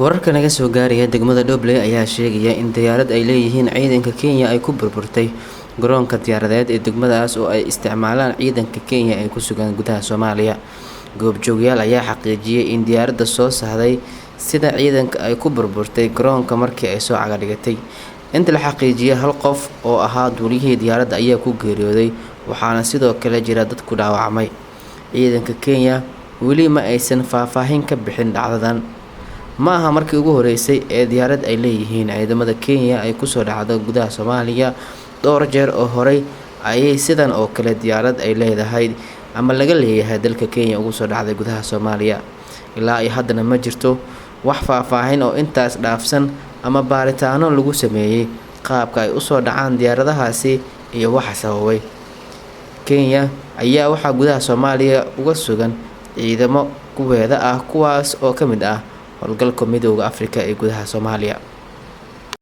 Wararka naga soo gaaraya degmada Doble ayaa sheegaya in diyaarad ay leeyihiin ciidanka Kenya ay ku burburtay garoonka diyaaradeed ee degmadaas oo ay isticmaalaan ciidanka Kenya ee ku sugan gudaha Soomaaliya. Goobjoogeyaal ayaa xaqiijiyay in diyaaradda soo sahday sida ciidanka ay ku burburtay garoonka markii ay soo caga dhigatay. Inta la xaqiijiyay hal qof oo ahaa duuliyihii diyaaradda ayaa ku geeriyooday, waxaana sidoo kale jira dad ku dhaawacmay. Ciidanka Kenya weli ma aysan faahfaahin ka bixin dhacdadan. Ma aha markii ugu horeysay ee diyaarad ay leeyihiin ciidamada Kenya ay ku soo dhacdo gudaha Soomaaliya. Dhowr jeer oo horey ayay sidan oo kale diyaarad ay leedahay ama laga leeyahay dalka Kenya ugu soo dhacday gudaha Soomaaliya. Ilaa ay haddana ma jirto wax faahfaahin oo intaas dhaafsan ama baaritaano lagu sameeyay qaabka ay u soo dhacaan diyaaradahaasi iyo waxa sababay. Kenya ayaa waxaa gudaha Soomaaliya uga sugan ciidamo kuweeda ah kuwaas oo ka mid ah howlgalka Midowga Afrika ee gudaha Soomaaliya.